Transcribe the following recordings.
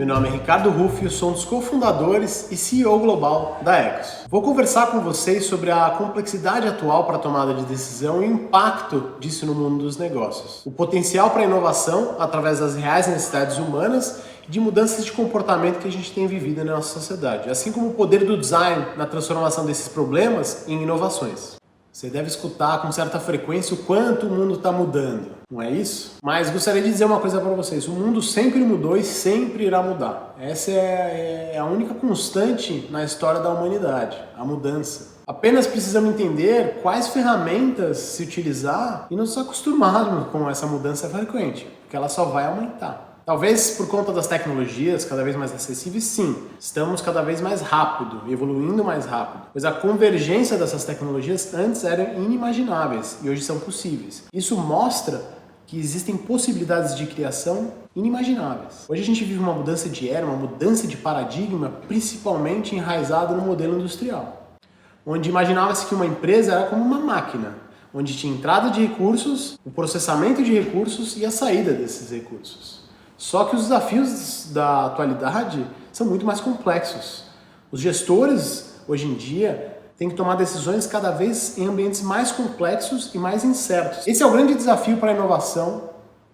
Meu nome é Ricardo Ruffo, sou um dos cofundadores e CEO global da Ecos. Vou conversar com vocês sobre a complexidade atual para a tomada de decisão e o impacto disso no mundo dos negócios. O potencial para a inovação através das reais necessidades humanas e de mudanças de comportamento que a gente tem vivido na nossa sociedade, assim como o poder do design na transformação desses problemas em inovações. Você deve escutar com certa frequência o quanto o mundo está mudando, não é isso? Mas gostaria de dizer uma coisa para vocês, o mundo sempre mudou e sempre irá mudar. Essa é a única constante na história da humanidade, a mudança. Apenas precisamos entender quais ferramentas se utilizar e nos acostumarmos com essa mudança frequente, porque ela só vai aumentar. Talvez por conta das tecnologias cada vez mais acessíveis, sim, estamos cada vez mais rápido, evoluindo mais rápido, pois a convergência dessas tecnologias antes eram inimagináveis e hoje são possíveis. Isso mostra que existem possibilidades de criação inimagináveis. Hoje a gente vive uma mudança de era, uma mudança de paradigma, principalmente enraizada no modelo industrial, onde imaginava-se que uma empresa era como uma máquina, onde tinha entrada de recursos, o processamento de recursos e a saída desses recursos. Só que os desafios da atualidade são muito mais complexos. Os gestores, hoje em dia, têm que tomar decisões cada vez em ambientes mais complexos e mais incertos. Esse é o grande desafio para a inovação,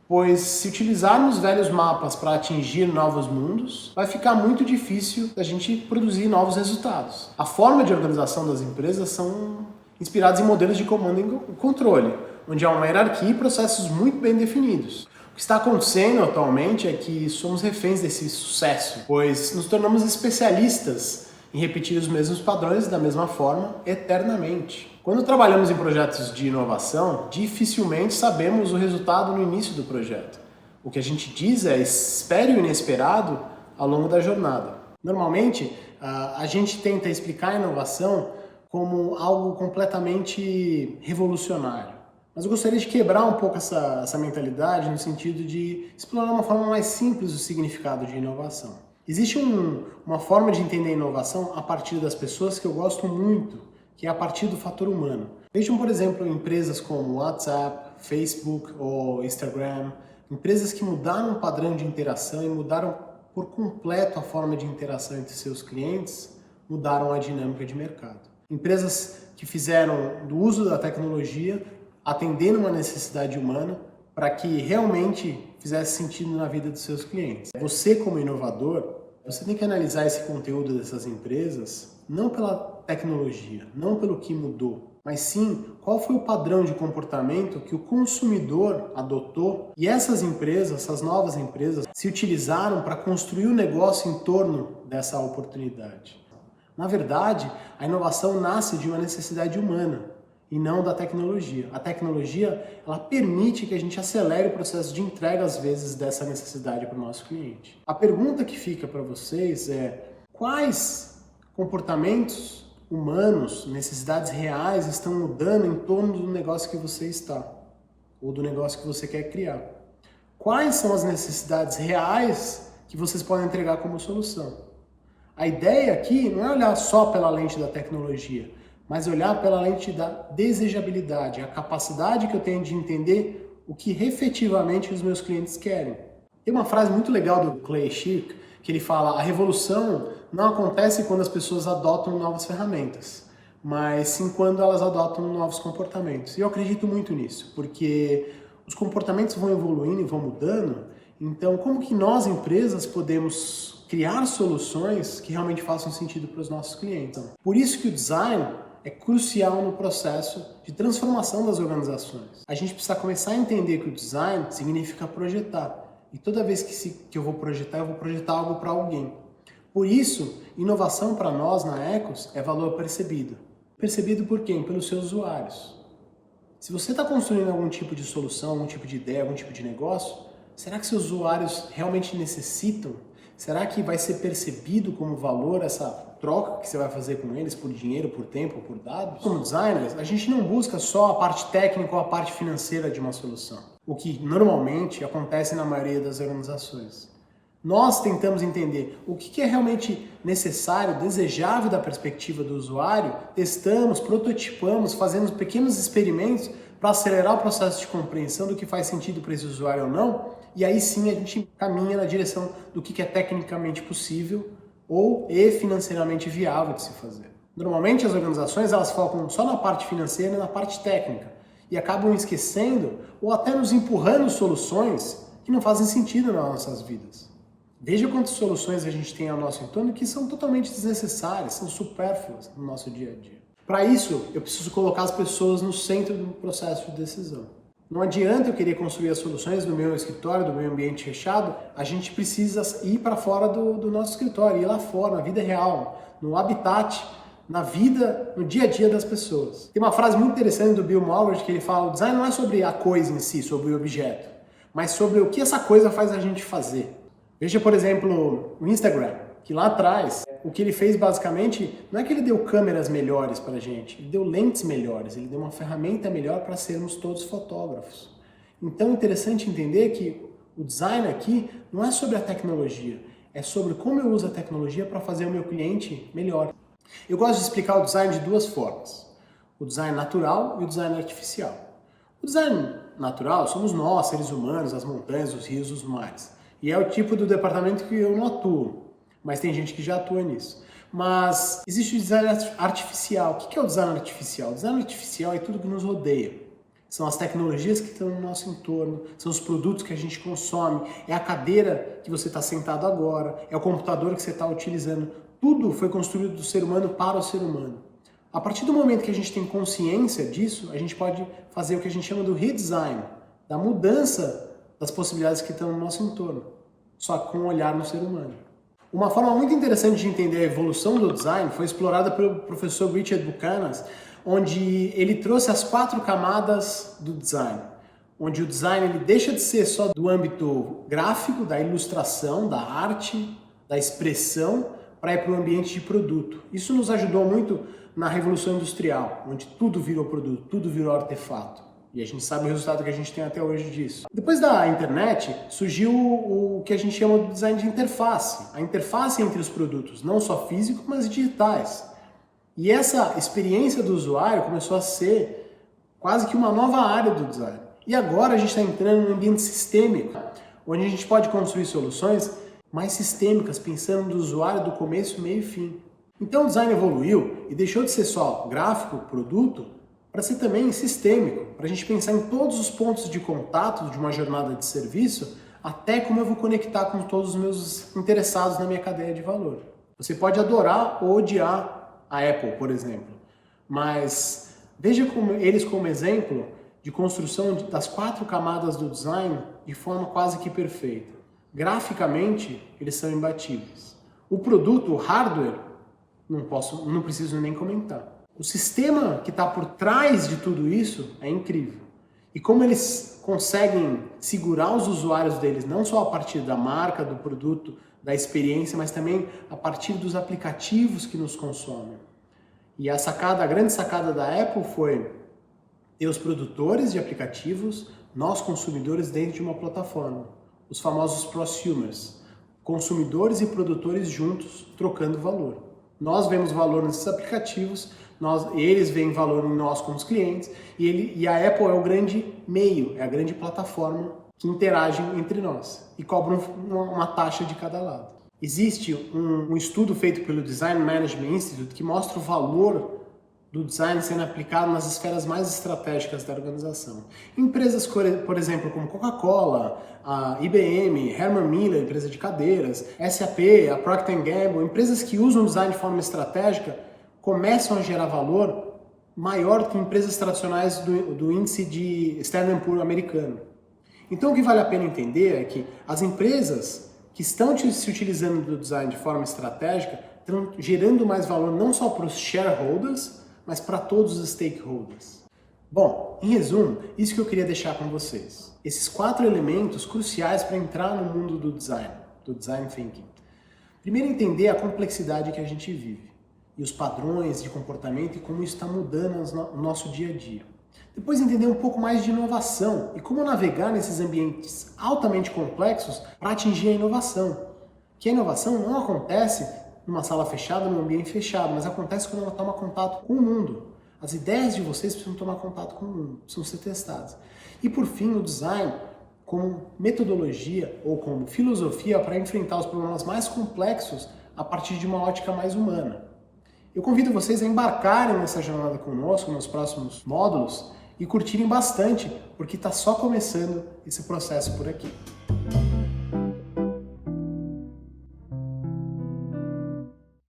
pois se utilizarmos velhos mapas para atingir novos mundos, vai ficar muito difícil da gente produzir novos resultados. A forma de organização das empresas são inspiradas em modelos de comando e controle, onde há uma hierarquia e processos muito bem definidos. O que está acontecendo atualmente é que somos reféns desse sucesso, pois nos tornamos especialistas em repetir os mesmos padrões da mesma forma eternamente. Quando trabalhamos em projetos de inovação, dificilmente sabemos o resultado no início do projeto. O que a gente diz é espere o inesperado ao longo da jornada. Normalmente, a gente tenta explicar a inovação como algo completamente revolucionário. Mas eu gostaria de quebrar um pouco essa mentalidade no sentido de explorar uma forma mais simples o significado de inovação. Existe uma forma de entender a inovação a partir das pessoas que eu gosto muito, que é a partir do fator humano. Vejam, por exemplo, empresas como WhatsApp, Facebook ou Instagram, empresas que mudaram o padrão de interação e mudaram por completo a forma de interação entre seus clientes, mudaram a dinâmica de mercado. Empresas que fizeram do uso da tecnologia atendendo uma necessidade humana para que realmente fizesse sentido na vida dos seus clientes. Você, como inovador, você tem que analisar esse conteúdo dessas empresas não pela tecnologia, não pelo que mudou, mas sim qual foi o padrão de comportamento que o consumidor adotou e essas empresas, essas novas empresas, se utilizaram para construir o negócio em torno dessa oportunidade. Na verdade, a inovação nasce de uma necessidade humana e não da tecnologia. A tecnologia, ela permite que a gente acelere o processo de entrega, às vezes, dessa necessidade para o nosso cliente. A pergunta que fica para vocês é: quais comportamentos humanos, necessidades reais estão mudando em torno do negócio que você está, ou do negócio que você quer criar? Quais são as necessidades reais que vocês podem entregar como solução? A ideia aqui não é olhar só pela lente da tecnologia, mas olhar pela lente da desejabilidade, a capacidade que eu tenho de entender o que efetivamente os meus clientes querem. Tem uma frase muito legal do Clay Shirk, que ele fala: a revolução não acontece quando as pessoas adotam novas ferramentas, mas sim quando elas adotam novos comportamentos. E eu acredito muito nisso, porque os comportamentos vão evoluindo e vão mudando, então como que nós, empresas, podemos criar soluções que realmente façam sentido para os nossos clientes? Por isso que o design é crucial no processo de transformação das organizações. A gente precisa começar a entender que o design significa projetar. E toda vez que eu vou projetar algo para alguém. Por isso, inovação para nós na Ecos é valor percebido. Percebido por quem? Pelos seus usuários. Se você está construindo algum tipo de solução, algum tipo de ideia, algum tipo de negócio, será que seus usuários realmente necessitam? Será que vai ser percebido como valor essa troca que você vai fazer com eles por dinheiro, por tempo, por dados? Como designers, a gente não busca só a parte técnica ou a parte financeira de uma solução, o que normalmente acontece na maioria das organizações. Nós tentamos entender o que é realmente necessário, desejável da perspectiva do usuário, testamos, prototipamos, fazemos pequenos experimentos para acelerar o processo de compreensão do que faz sentido para esse usuário ou não, e aí sim a gente caminha na direção do que é tecnicamente possível ou financeiramente viável de se fazer. Normalmente as organizações elas focam só na parte financeira e na parte técnica e acabam esquecendo ou até nos empurrando soluções que não fazem sentido nas nossas vidas. Veja quantas soluções a gente tem ao nosso entorno que são totalmente desnecessárias, são supérfluas no nosso dia a dia. Para isso, eu preciso colocar as pessoas no centro do processo de decisão. Não adianta eu querer construir as soluções do meu escritório, do meu ambiente fechado, a gente precisa ir para fora do nosso escritório, ir lá fora, na vida real, no habitat, na vida, no dia a dia das pessoas. Tem uma frase muito interessante do Bill Moggach que ele fala: o design não é sobre a coisa em si, sobre o objeto, mas sobre o que essa coisa faz a gente fazer. Veja, por exemplo, o Instagram, que lá atrás, o que ele fez basicamente, não é que ele deu câmeras melhores para a gente, ele deu lentes melhores, ele deu uma ferramenta melhor para sermos todos fotógrafos. Então é interessante entender que o design aqui não é sobre a tecnologia, é sobre como eu uso a tecnologia para fazer o meu cliente melhor. Eu gosto de explicar o design de duas formas: o design natural e o design artificial. O design natural somos nós, seres humanos, as montanhas, os rios, os mares. E é o tipo do departamento que eu não atuo, mas tem gente que já atua nisso. Mas existe o design artificial. O que é o design artificial? O design artificial é tudo que nos rodeia. São as tecnologias que estão no nosso entorno, são os produtos que a gente consome, é a cadeira que você está sentado agora, é o computador que você está utilizando. Tudo foi construído do ser humano para o ser humano. A partir do momento que a gente tem consciência disso, a gente pode fazer o que a gente chama do redesign, da mudança das possibilidades que estão no nosso entorno, só com um olhar no ser humano. Uma forma muito interessante de entender a evolução do design foi explorada pelo professor Richard Buchanan, onde ele trouxe as 4 camadas do design, onde o design ele deixa de ser só do âmbito gráfico, da ilustração, da arte, da expressão, para ir para o ambiente de produto. Isso nos ajudou muito na Revolução Industrial, onde tudo virou produto, tudo virou artefato. E a gente sabe o resultado que a gente tem até hoje disso. Depois da internet, surgiu o que a gente chama de design de interface. A interface entre os produtos, não só físicos, mas digitais. E essa experiência do usuário começou a ser quase que uma nova área do design. E agora a gente está entrando num ambiente sistêmico, onde a gente pode construir soluções mais sistêmicas, pensando no usuário do começo, meio e fim. Então o design evoluiu e deixou de ser só gráfico, produto, para ser também sistêmico, para a gente pensar em todos os pontos de contato de uma jornada de serviço, até como eu vou conectar com todos os meus interessados na minha cadeia de valor. Você pode adorar ou odiar a Apple, por exemplo, mas veja eles como exemplo de construção das 4 camadas do design de forma quase que perfeita. Graficamente, eles são imbatíveis. O produto, o hardware, não preciso nem comentar. O sistema que está por trás de tudo isso é incrível. E como eles conseguem segurar os usuários deles, não só a partir da marca, do produto, da experiência, mas também a partir dos aplicativos que nos consomem. E a grande sacada da Apple foi ter os produtores de aplicativos, nós consumidores dentro de uma plataforma. Os famosos prosumers, consumidores e produtores juntos trocando valor. Nós vemos valor nesses aplicativos, eles veem valor em nós como os clientes, e a Apple é o grande meio, é a grande plataforma que interage entre nós e cobra uma taxa de cada lado. Existe um estudo feito pelo Design Management Institute que mostra o valor do design sendo aplicado nas esferas mais estratégicas da organização. Empresas, por exemplo, como Coca-Cola, a IBM, Herman Miller, empresa de cadeiras, SAP, a Procter & Gamble, empresas que usam o design de forma estratégica, começam a gerar valor maior do que empresas tradicionais do índice de Standard & Poor's americano. Então o que vale a pena entender é que as empresas que estão se utilizando do design de forma estratégica estão gerando mais valor não só para os shareholders, mas para todos os stakeholders. Bom, em resumo, isso que eu queria deixar com vocês. Esses 4 elementos cruciais para entrar no mundo do design thinking. Primeiro, entender a complexidade que a gente vive e os padrões de comportamento e como isso está mudando no nosso dia a dia. Depois, entender um pouco mais de inovação e como navegar nesses ambientes altamente complexos para atingir a inovação. Que a inovação não acontece numa sala fechada, num ambiente fechado, mas acontece quando ela toma contato com o mundo. As ideias de vocês precisam tomar contato com o mundo, precisam ser testadas. E por fim, o design como metodologia ou como filosofia para enfrentar os problemas mais complexos a partir de uma ótica mais humana. Eu convido vocês a embarcarem nessa jornada conosco nos próximos módulos e curtirem bastante, porque está só começando esse processo por aqui.